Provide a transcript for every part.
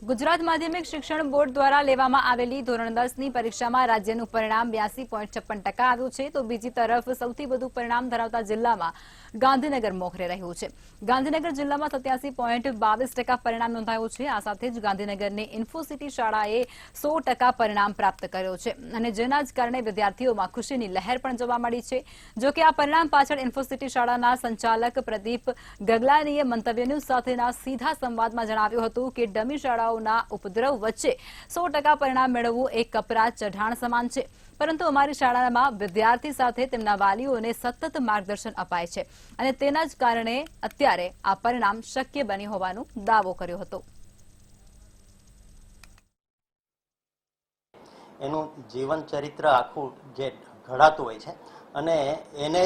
ગુજરાત માધ્યમિક શિક્ષણ બોર્ડ દ્વારા લેવામાં આવેલી ધોરણ 10ની પરીક્ષામાં રાજ્યનું પરિણામ 82.56% આવ્યું છે તો બીજી તરફ સૌથી વધુ પરિણામ ધરાવતા જિલ્લામાં ગાંધીનગર મોખરે રહ્યું છે। ગાંધીનગર જિલ્લામાં 87.22% પરિણામ નોંધાયું છે। આ સાથે જ ગાંધીનગરની ઇન્ફોસિટી શાળાએ 100% પરિણામ પ્રાપ્ત કર્યો છે અને જેના જ કારણે વિદ્યાર્થીઓમાં ખુશીની લહેર પણ જોવા મળી છે। જો કે આ પરિણામ પાછળ ઇન્ફોસિટી શાળાના સંચાલક પ્રદીપ ગગલાનીએ મંતવ્ય ન્યૂઝ સાથેના સીધા સંવાદમાં જણાવ્યું હતું કે ડમી શાળાઓ ઉપદ્રવ વચ્ચે 100% પરિણામ મેળવવું એક કપરા ચઢાણ સમાન છે, પરંતુ અમારી શાળામાં વિદ્યાર્થી સાથે તેમના વાલીઓને સતત માર્ગદર્શન અપાય છે અને તેના જ કારણે અત્યારે આ પરિણામ શક્ય બન્યું હોવાનો દાવો કર્યો હતો। એનું જીવન ચરિત્ર આખું જે ઘડાતું હોય છે અને એને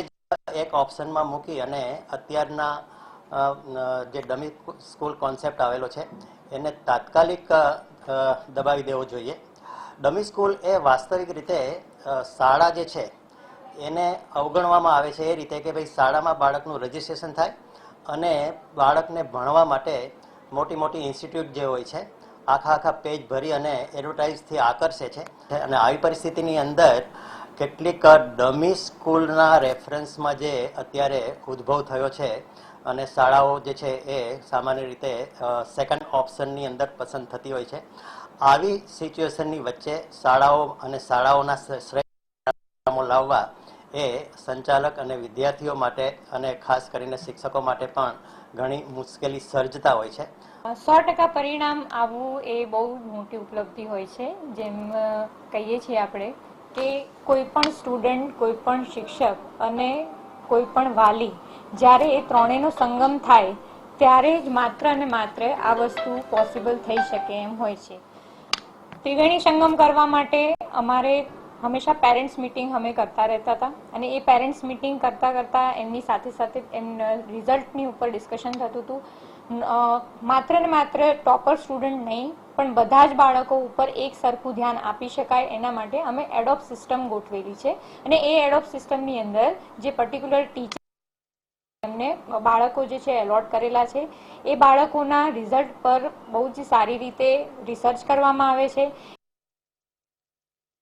એક ઓપ્શનમાં મૂકી અને અત્યારના જે ડમી સ્કૂલ કોન્સેપ્ટ આવેલો છે એને તાત્કાલિક દબાવી દેવો જોઈએ। ડમી સ્કૂલ એ વાસ્તવિક રીતે શાળા જે છે એને અવગણવામાં આવે છે એ રીતે કે ભાઈ શાળામાં બાળકનું રજિસ્ટ્રેશન થાય અને બાળકને ભણવા માટે મોટી મોટી ઇન્સ્ટિટ્યૂટ જે હોય છે આખા પેજ ભરી અને એડવર્ટાઇઝથી આકર્ષે છે અને આવી પરિસ્થિતિની અંદર કેટલીક ડમી સ્કૂલના રેફરન્સમાં જે અત્યારે ઉદ્ભવ થયો છે અને શાળાઓ જે છે એ સામાન્ય રીતે સેકન્ડ ઓપ્શનની અંદર પસંદ થતી હોય છે। આવી સિચ્યુએશનની વચ્ચે શાળાઓ અને શાળાઓના શ્રેષ્ઠ પરિણામો લાવવા એ સંચાલક અને વિદ્યાર્થીઓ માટે અને ખાસ કરીને શિક્ષકો માટે પણ ઘણી મુશ્કેલી સર્જતા હોય છે। 100% પરિણામ આવવું એ બહુ મોટી ઉપલબ્ધિ હોય છે। જેમ કહીએ છીએ આપણે કે કોઈ પણ સ્ટુડન્ટ, કોઈ પણ શિક્ષક અને કોઈ પણ વાલી જ્યારે એ ત્રણેયનો સંગમ થાય ત્યારે જ માત્ર અને માત્ર આ વસ્તુ પોસિબલ થઈ શકે એમ હોય છે। ત્રિવેણી સંગમ કરવા માટે અમારે હંમેશા પેરેન્ટ્સ મિટિંગ અમે કરતા રહેતા હતા અને એ પેરેન્ટ્સ મિટિંગ કરતા એમની સાથે સાથે રિઝલ્ટની ઉપર ડિસ્કશન થતું હતું। માત્ર ને માત્ર ટોપર સ્ટુડન્ટ નહીં પણ બધા જ બાળકો ઉપર એક સરખું ધ્યાન આપી શકાય એના માટે અમે એડોપ સિસ્ટમ ગોઠવેલી છે અને એ એડોપ સિસ્ટમની અંદર જે પર્ટિક્યુલર ટીચર એમને બાળકો જે છે એલોટ કરેલા છે એ બાળકોના રિઝલ્ટ પર બહુ જ સારી રીતે રિસર્ચ કરવામાં આવે છે।